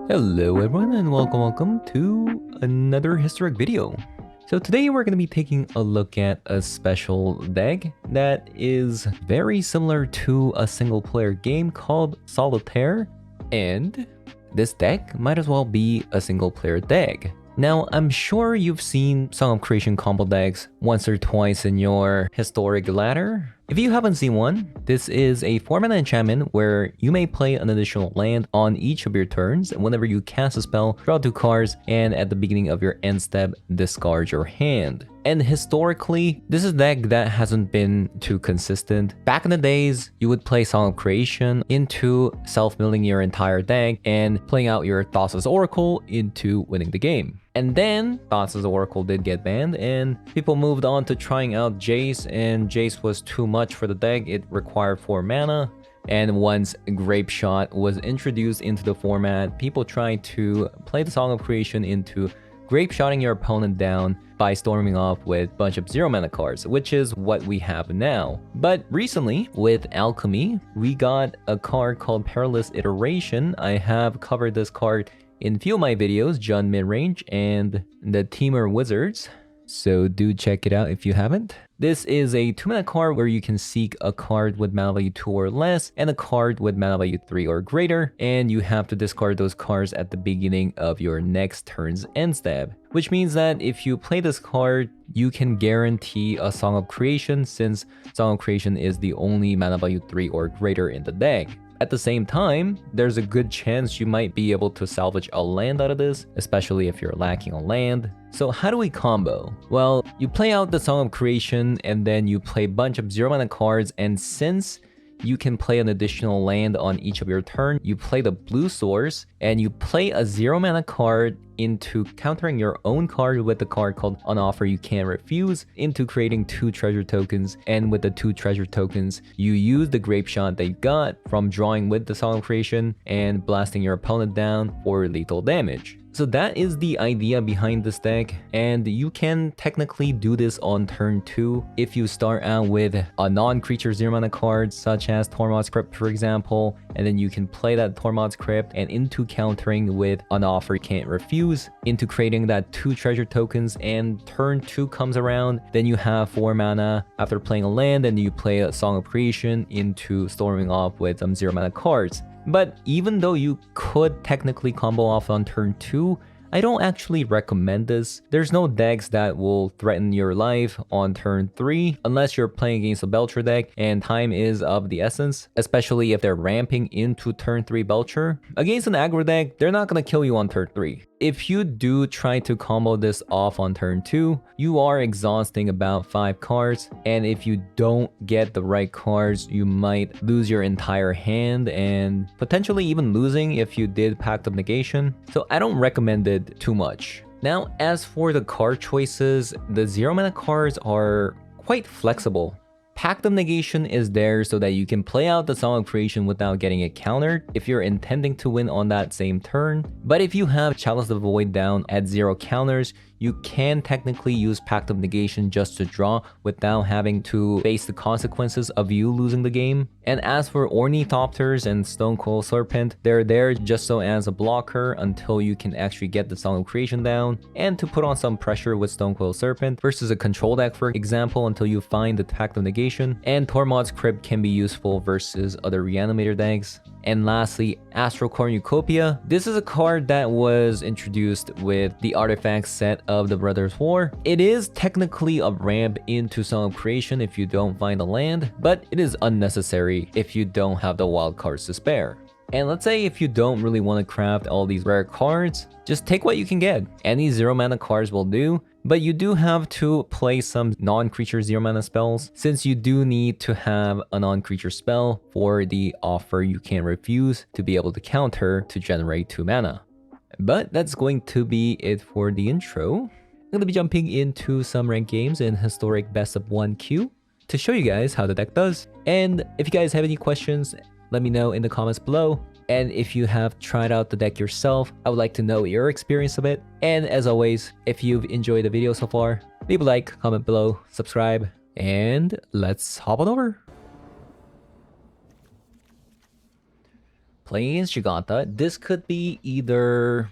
Hello everyone and welcome to another historic video. So today we're going to be taking a look at a special deck that is very similar to a single player game called Solitaire, and this deck might as well be a single player deck. Now, I'm sure you've seen Song of Creation combo decks once or twice in your historic ladder. If you haven't seen one, this is a 4-mana enchantment where you may play an additional land on each of your turns. Whenever you cast a spell, draw 2 cards, and at the beginning of your end step, discard your hand. And historically, this is a deck that hasn't been too consistent. Back in the days, you would play Song of Creation into self-milling your entire deck and playing out your Thassa's Oracle into winning the game. And then Thassa's Oracle did get banned and people moved on to trying out Jace, and Jace was too much for the deck. It required 4 mana. And once Grape Shot was introduced into the format, people tried to play the Song of Creation into Grape Shotting your opponent down by storming off with a bunch of 0 mana cards, which is what we have now. But recently, with Alchemy, we got a card called Perilous Iteration. I have covered this card in a few of my videos, Jund Midrange and the Teamer Wizards, so do check it out if you haven't. This is a 2-mana card where you can seek a card with mana value 2 or less and a card with mana value 3 or greater, and you have to discard those cards at the beginning of your next turn's end step. Which means that if you play this card, you can guarantee a Song of Creation, since Song of Creation is the only mana value 3 or greater in the deck. At the same time, there's a good chance you might be able to salvage a land out of this, especially if you're lacking a land. So how do we combo? Well, you play out the Song of Creation and then you play a bunch of 0 mana cards, and since you can play an additional land on each of your turn, you play the blue source and you play a 0 mana card into countering your own card with the card called On Offer You Can't Refuse, into creating 2 treasure tokens, and with the 2 treasure tokens you use the Grape Shot that you got from drawing with the Song of Creation and blasting your opponent down for lethal damage. So that is the idea behind this deck, and you can technically do this on turn 2 if you start out with a non-creature 0 mana card such as Tormod's Crypt, for example, and then you can play that Tormod's Crypt and into countering with An Offer You Can't Refuse, into creating that 2 treasure tokens, and turn 2 comes around, then you have 4 mana after playing a land, and you play a Song of Creation into storming off with some 0 mana cards. But even though you could technically combo off on turn 2, I don't actually recommend this. There's no decks that will threaten your life on turn 3 unless you're playing against a Belcher deck and time is of the essence, especially if they're ramping into turn 3 Belcher. Against an aggro deck, they're not going to kill you on turn 3. If you do try to combo this off on turn 2, you are exhausting about 5 cards, and if you don't get the right cards, you might lose your entire hand and potentially even losing if you did Pact of Negation. So I don't recommend it too much. Now, as for the card choices, the 0 mana cards are quite flexible. Pact of Negation is there so that you can play out the Song of Creation without getting it countered if you're intending to win on that same turn. But if you have Chalice of the Void down at 0 counters, you can technically use Pact of Negation just to draw without having to face the consequences of you losing the game. And as for Ornithopters and Stonecoil Serpent, they're there just so as a blocker until you can actually get the Song of Creation down, and to put on some pressure with Stonecoil Serpent versus a control deck, for example, until you find the Pact of Negation. And Tormod's Crypt can be useful versus other Reanimator decks. And lastly, Astral Cornucopia. This is a card that was introduced with the artifact set of the Brothers' War. It is technically a ramp into Song of Creation if you don't find a land, but it is unnecessary if you don't have the wildcards to spare. And let's say if you don't really want to craft all these rare cards, just take what you can get. Any 0 mana cards will do, but you do have to play some non-creature 0 mana spells, since you do need to have a non-creature spell for the Offer You Can't Refuse to be able to counter to generate 2 mana. But that's going to be it for the intro. I'm going to be jumping into some ranked games in historic best of 1 queue to show you guys how the deck does. And if you guys have any questions, let me know in the comments below. And if you have tried out the deck yourself, I would like to know your experience of it. And as always, if you've enjoyed the video so far, leave a like, comment below, subscribe, and let's hop on over. Playing Giganta. This could be either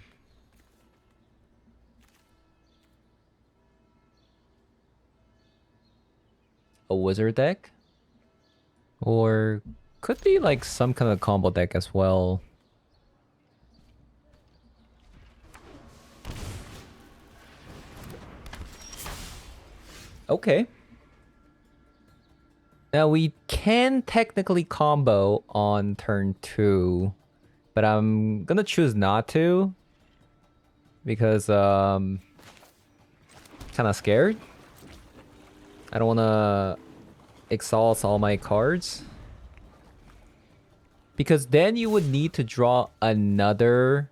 a wizard deck, or could be like some kind of combo deck as well. Okay. Now we can technically combo on turn 2, but I'm gonna choose not to because kind of scared. I don't want to exhaust all my cards because then you would need to draw another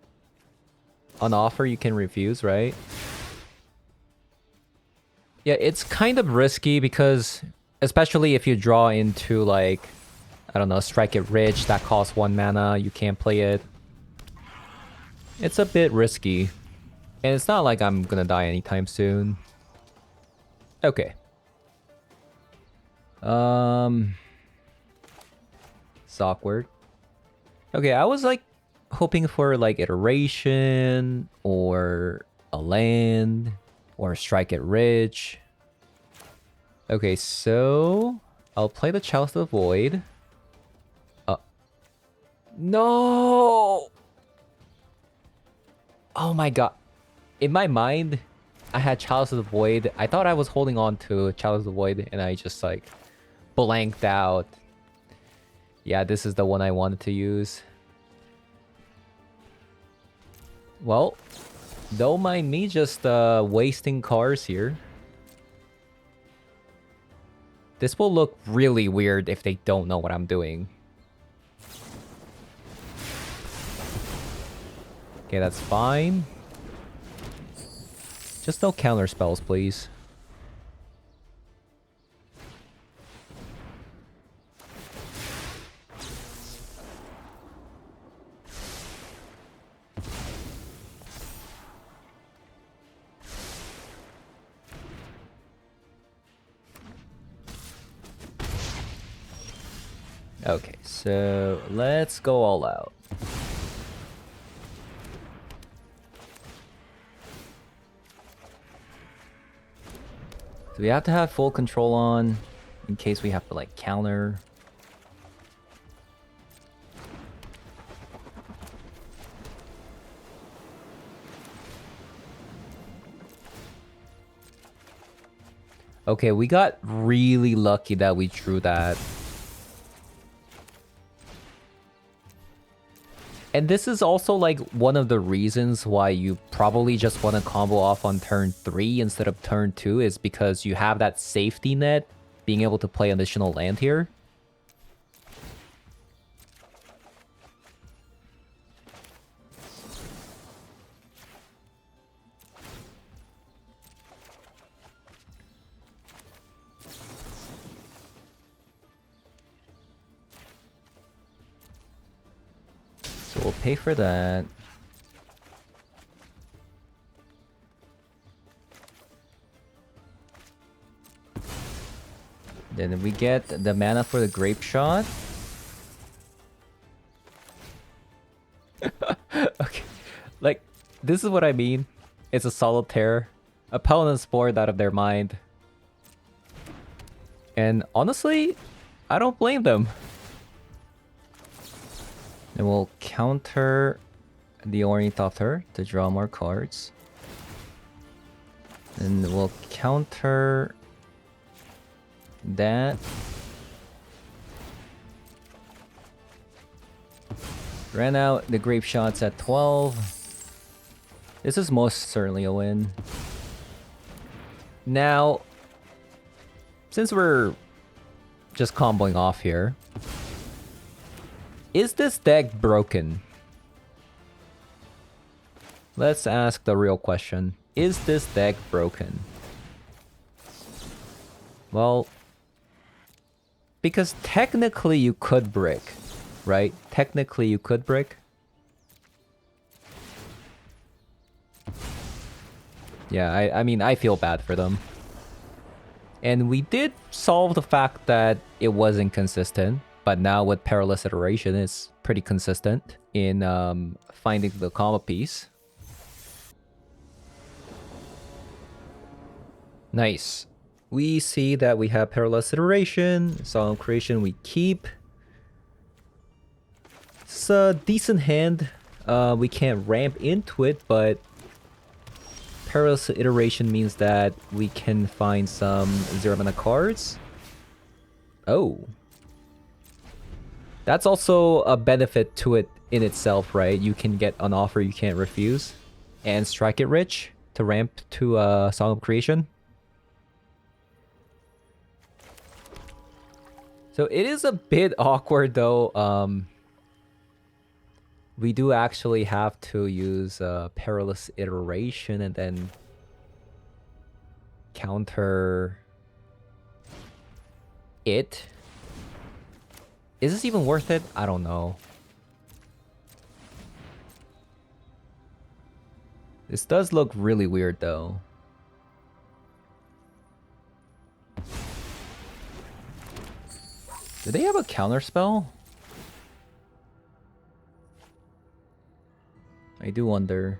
an offer you can refuse, right? Yeah, it's kind of risky because especially if you draw into like, I don't know, Strike It Rich that costs 1 mana, you can't play it. It's a bit risky. And it's not like I'm gonna die anytime soon. Okay. It's awkward. Okay, I was like hoping for like Iteration or a land or Strike It Rich. Okay, so I'll play the Chalice of the Void. No! Oh my god. In my mind, I had Chalice of the Void. I thought I was holding on to Chalice of the Void and I just like blanked out. Yeah, this is the one I wanted to use. Well, don't mind me just wasting cards here. This will look really weird if they don't know what I'm doing. Okay, that's fine. Just no counter spells, please. Okay, so let's go all out. So we have to have full control on in case we have to like counter. Okay, we got really lucky that we drew that. And this is also like one of the reasons why you probably just want to combo off on turn 3 instead of turn 2 is because you have that safety net being able to play additional land here. So we'll pay for that. Then we get the mana for the Grape Shot. Okay. Like, this is what I mean. It's a solitaire. Opponents bored out of their mind. And honestly, I don't blame them. And we'll counter the Ornithopter to draw more cards. And we'll counter that. Ran out the Grape Shots at 12. This is most certainly a win. Now, since we're just comboing off here, is this deck broken? Let's ask the real question. Is this deck broken? Well, because technically you could brick, right? Technically you could brick. Yeah, I mean, I feel bad for them. And we did solve the fact that it was inconsistent. But now with Perilous Iteration, it's pretty consistent in finding the combo piece. Nice. We see that we have Perilous Iteration, Song Creation we keep. It's a decent hand. We can't ramp into it, but Perilous Iteration means that we can find some 0-mana cards. Oh. That's also a benefit to it in itself, right? You can get an offer you can't refuse. And strike it rich to ramp to Song of Creation. So it is a bit awkward though. We do actually have to use Perilous Iteration and then counter it. Is this even worth it? I don't know. This does look really weird though. Do they have a counter spell? I do wonder.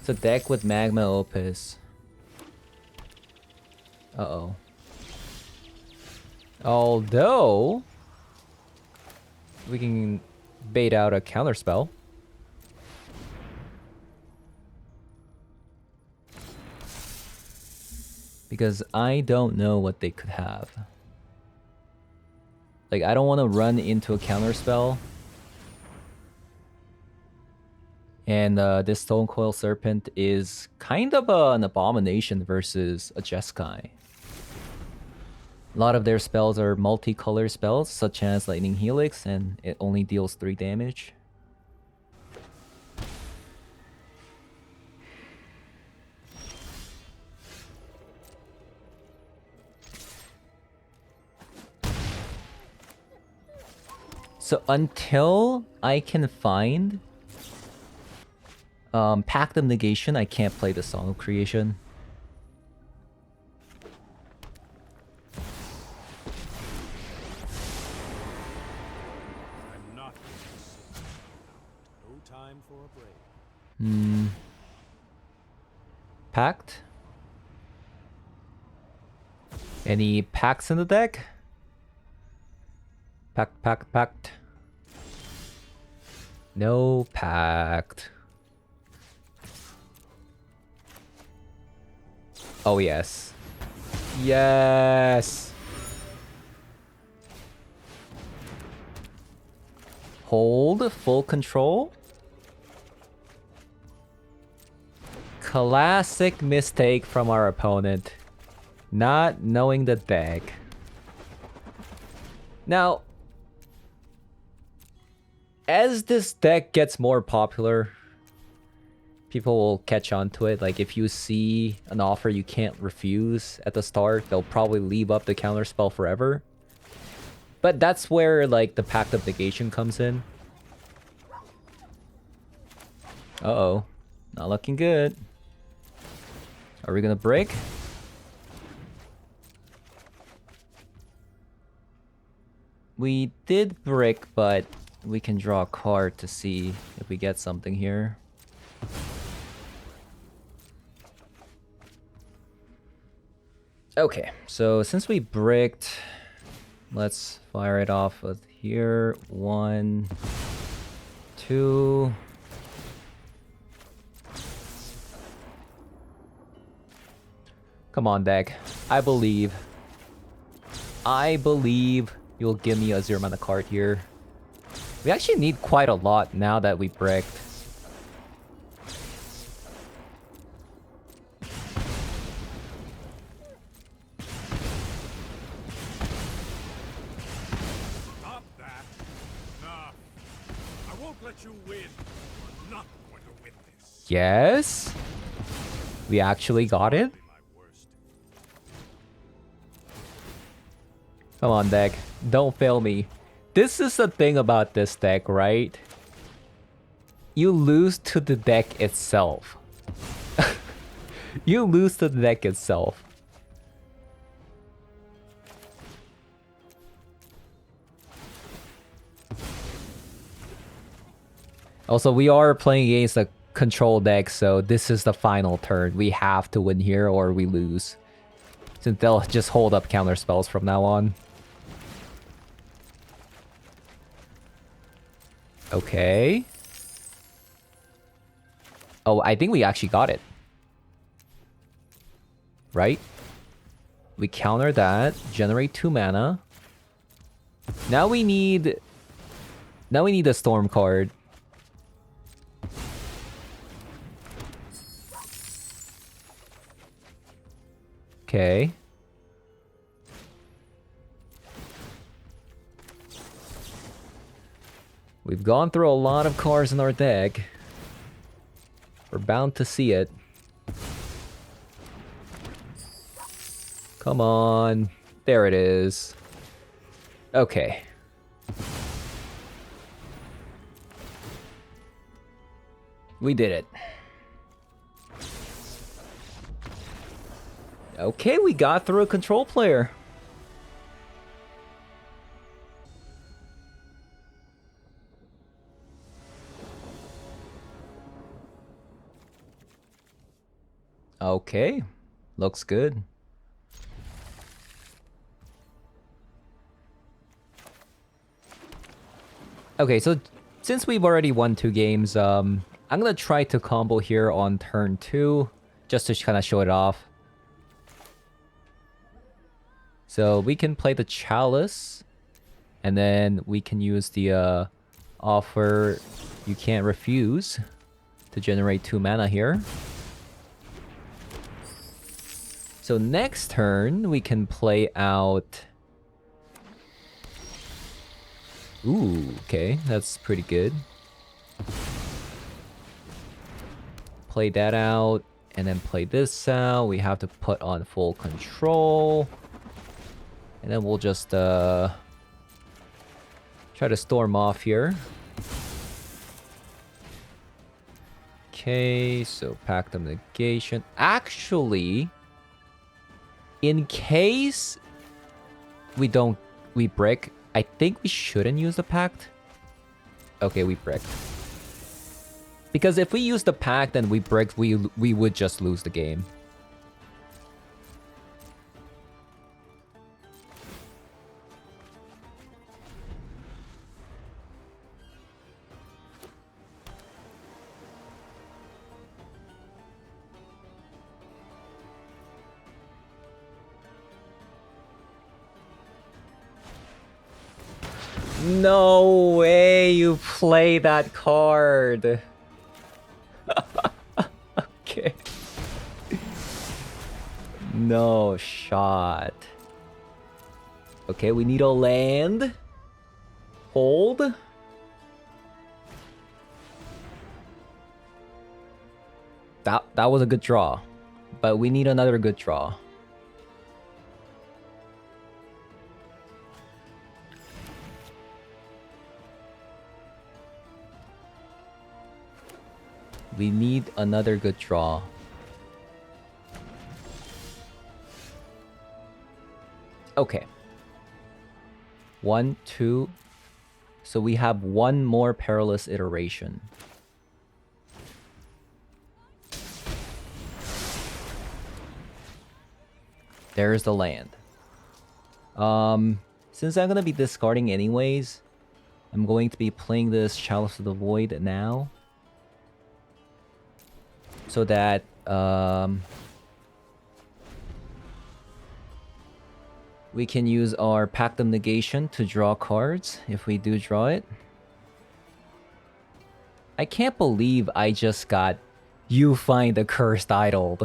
It's a deck with Magma Opus. Uh-oh. Although we can bait out a counter spell. Because I don't know what they could have. Like, I don't want to run into a counter spell. And this Stone Coil Serpent is kind of an abomination versus a Jeskai. A lot of their spells are multicolor spells, such as Lightning Helix, and it only deals 3 damage. So until I can find Pact of Negation, I can't play the Song of Creation. I'm not no time for a break. Pact? Any pacts in the deck? Pact. No pact. Oh, yes. Yes! Hold, full control. Classic mistake from our opponent. Not knowing the deck. Now, as this deck gets more popular, people will catch on to it. Like, if you see an offer you can't refuse at the start, they'll probably leave up the counterspell forever. But that's where, like, the Pact of Negation comes in. Uh-oh. Not looking good. Are we gonna break? We did break, but we can draw a card to see if we get something here. Okay, so since we bricked, let's fire it off with here. 1, 2. Come on, deck. I believe you'll give me a 0-mana card here. We actually need quite a lot now that we bricked. Stop that. Nah. I won't let you win. I'm not going to win this. Yes? We actually got it? Come on, deck. Don't fail me. This is the thing about this deck, right? You lose to the deck itself. You lose to the deck itself. Also, we are playing against a control deck, so this is the final turn. We have to win here or we lose. Since they'll just hold up counter spells from now on. Okay. Oh, I think we actually got it. Right? We counter that, generate 2 mana. Now we need a storm card. Okay. We've gone through a lot of cards in our deck. We're bound to see it. Come on. There it is. Okay. We did it. Okay, we got through a control player. Okay, looks good. Okay, so since we've already won 2 games, I'm gonna try to combo here on turn 2, just to kind of show it off. So we can play the Chalice, and then we can use the offer you can't refuse to generate 2 mana here. So next turn, we can play out... Ooh, okay, that's pretty good. Play that out, and then play this out. We have to put on full control. And then we'll just try to storm off here. Okay, so Pact of Negation. Actually, in case we brick, I think we shouldn't use the Pact. Okay, we bricked. Because if we use the Pact and we bricked, we would just lose the game. No way you play that card. Okay. No shot. Okay, we need a land. Hold. That was a good draw. But we need another good draw. We need another good draw. Okay. 1, 2. So we have one more perilous iteration. There's the land. Since I'm gonna be discarding anyways, I'm going to be playing this Chalice of the Void now. So that, we can use our Pact of Negation to draw cards, if we do draw it. I can't believe I just got You Find the Cursed Idol.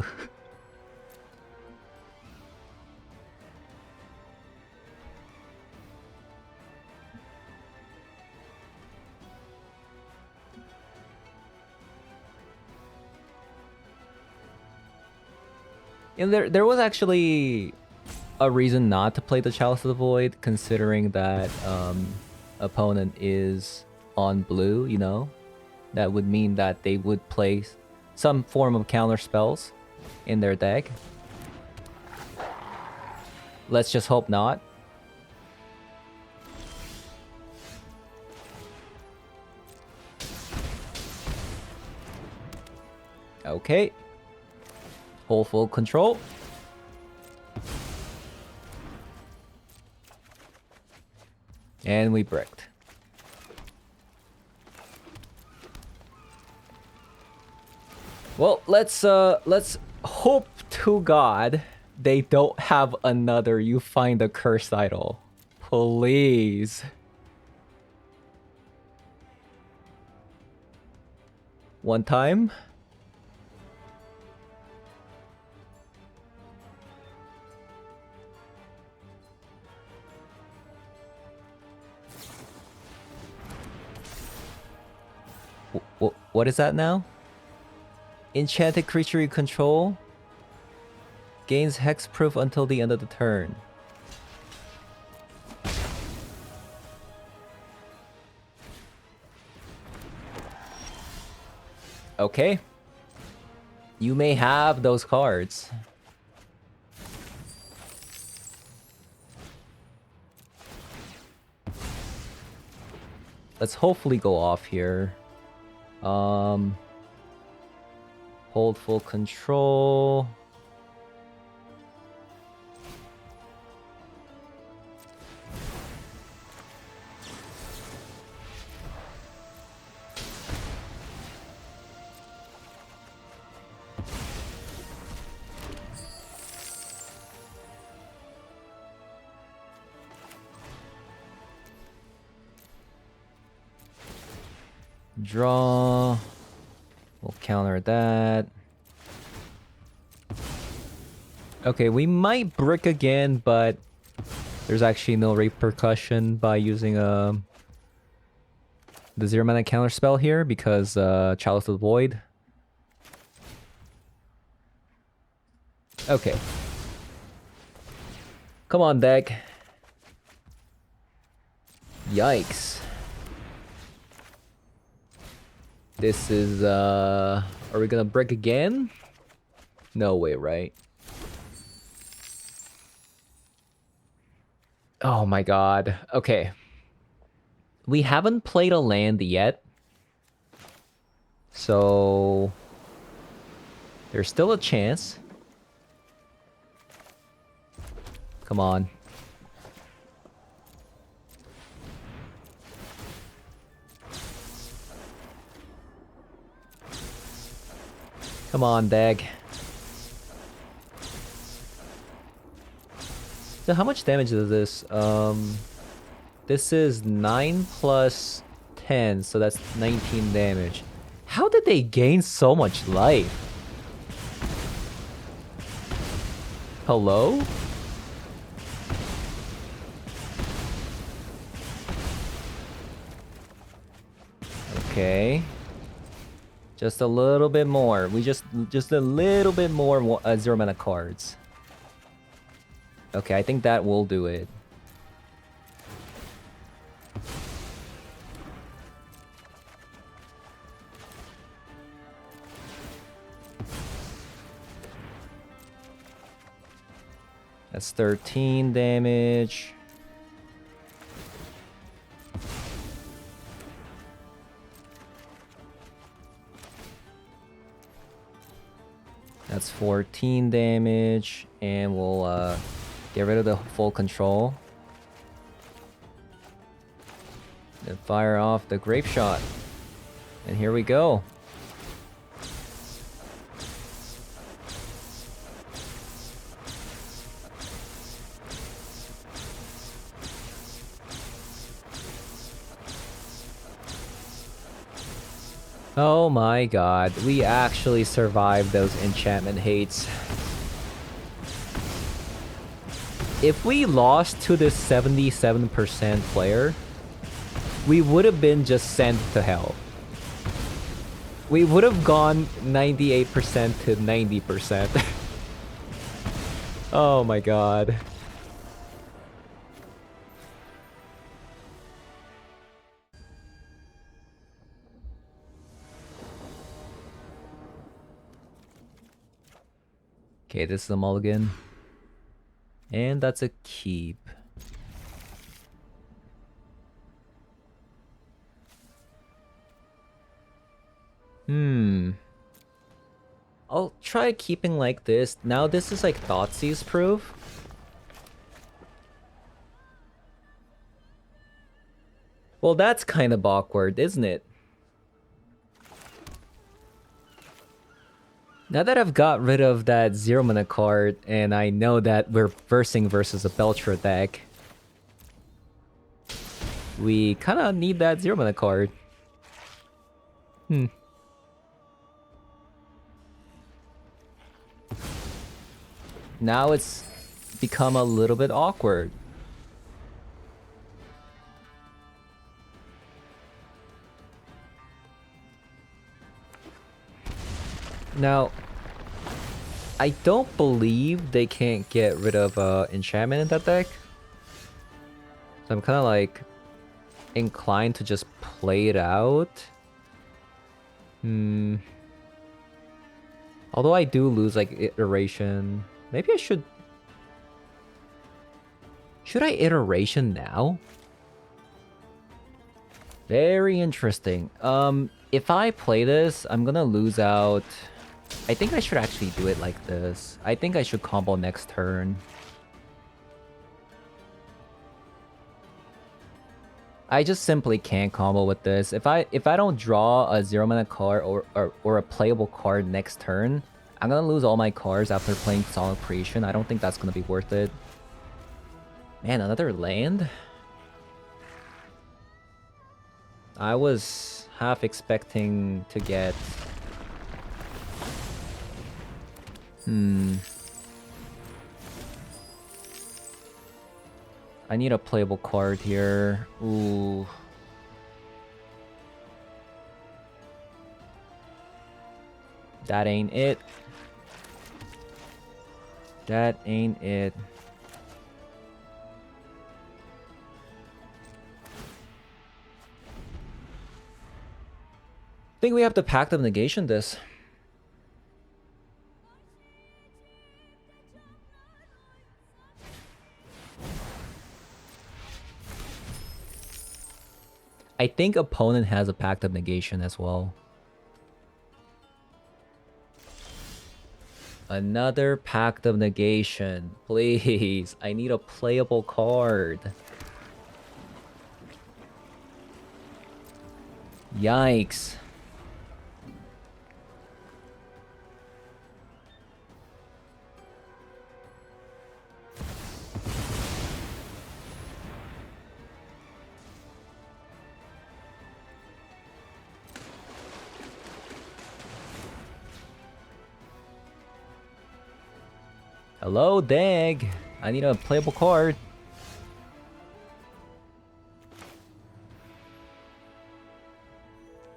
And there was actually a reason not to play the Chalice of the Void, considering that opponent is on blue, you know? That would mean that they would play some form of counter spells in their deck. Let's just hope not. Okay. Hold full control. And we bricked. Well, let's hope to God they don't have another You Find the Cursed Idol. Please. One time. What is that now? Enchanted creature you control gains hexproof until the end of the turn. Okay. You may have those cards. Let's hopefully go off here. Hold full control. Draw. We'll counter that. Okay, we might brick again, but there's actually no repercussion by using the 0-mana counter spell here because Chalice of the Void. Okay. Come on, deck. Yikes. This is, are we gonna brick again? No way, right? Oh my god. Okay. We haven't played a land yet. So... there's still a chance. Come on. Come on, Dag. So how much damage is this? This is 9 plus 10, so that's 19 damage. How did they gain so much life? Hello? Okay. Just a little bit more. We just a little bit more 0-mana cards. Okay, I think that will do it. That's 13 damage. That's 14 damage, and we'll get rid of the full control. Then fire off the grape shot. And here we go. Oh my god, we actually survived those enchantment hates. If we lost to this 77% player, we would have been just sent to hell. We would have gone 98% to 90%. Oh my god. Okay, this is a mulligan. And that's a keep. I'll try keeping like this. Now this is like Thoughtseize proof. Well, that's kind of awkward, isn't it? Now that I've got rid of that 0 mana card, and I know that we're versing versus a Belcher deck, we kind of need that 0 mana card. Now it's become a little bit awkward. Now, I don't believe they can't get rid of enchantment in that deck. So I'm kind of like inclined to just play it out. Although I do lose like iteration. Maybe I should... Should I iteration now? Very interesting. If I play this, I'm gonna lose out... I think I should actually do it like this. I think I should combo next turn. I just simply can't combo with this. If I don't draw a 0 mana card or a playable card next turn, I'm gonna lose all my cards after playing Solid Creation. I don't think that's gonna be worth it. Man, another land? I was half expecting to get... I need a playable card here. Ooh. That ain't it. That ain't it. I think we have to Pact of Negation this. I think opponent has a Pact of Negation as well. Another Pact of Negation. Please, I need a playable card. Yikes. Hello, Dag. I need a playable card.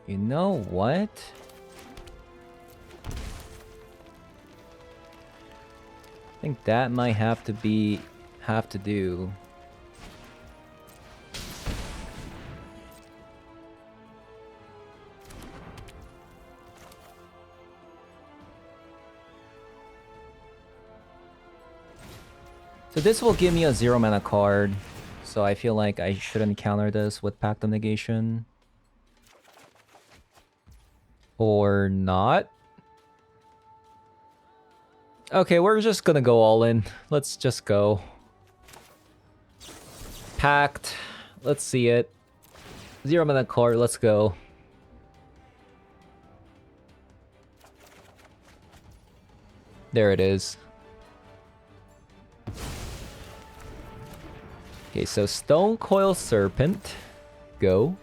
You know what? I think that might have to do. So this will give me a 0 mana card. So I feel like I shouldn't counter this with Pact of Negation. Or not. Okay, we're just gonna go all in. Let's just go. Pact. Let's see it. 0 mana card, let's go. There it is. Okay, so Stone Coil Serpent. Go.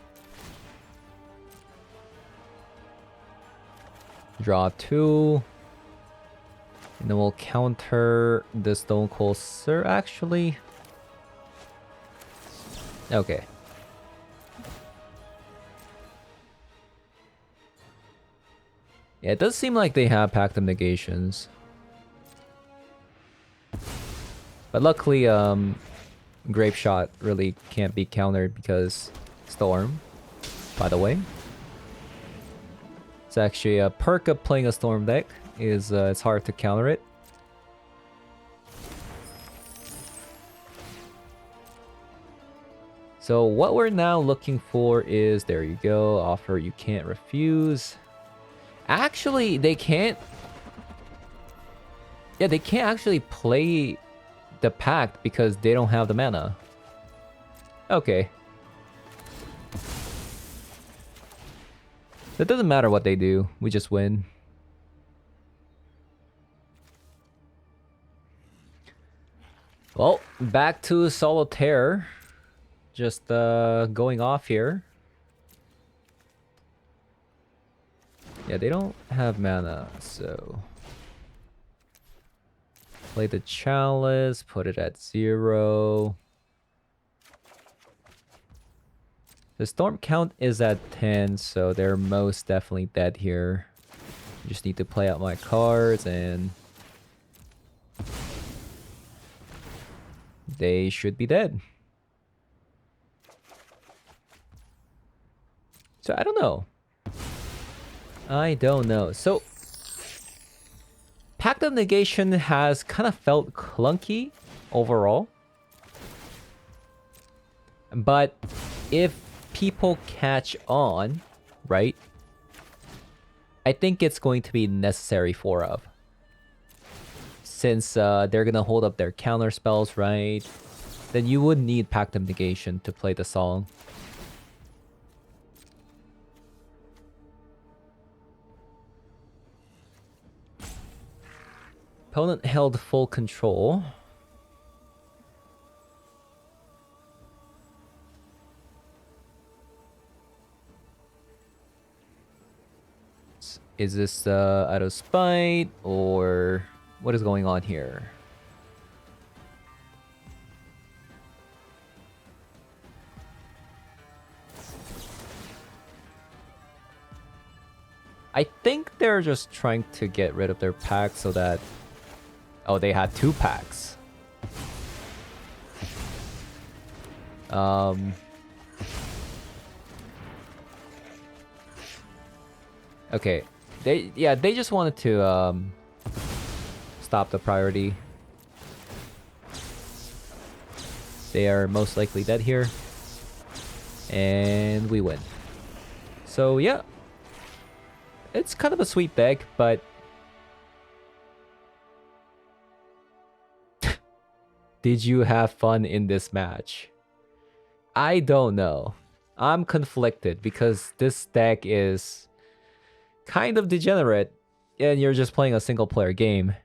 Draw 2. And then we'll counter the Stone Coil actually. Okay. Yeah, it does seem like they have Pact of Negations. But luckily, Grape Shot really can't be countered because Storm, by the way. It's actually a perk of playing a Storm deck, is it's hard to counter it. So what we're now looking for is, there you go, offer you can't refuse. Actually, they can't Yeah, they can't actually play the pact because they don't have the mana. Okay. It doesn't matter what they do, we just win. Well, back to Solitaire. Just going off here. Yeah, they don't have mana, so... Play the Chalice, put it at 0. The Storm count is at 10, so they're most definitely dead here. Just need to play out my cards and... they should be dead. So I don't know. I don't know. So Pact of Negation has kind of felt clunky overall. But if people catch on, right? I think it's going to be necessary for of. Since they're gonna hold up their counter spells, right? Then you would need Pact of Negation to play the song. Opponent held full control. Is this out of spite or what is going on here? I think they're just trying to get rid of their pack so that... Oh, they had 2 packs. Okay. They just wanted to stop the priority. They are most likely dead here. And we win. So yeah. It's kind of a sweet deck, but did you have fun in this match? I don't know. I'm conflicted because this deck is kind of degenerate and you're just playing a single player game.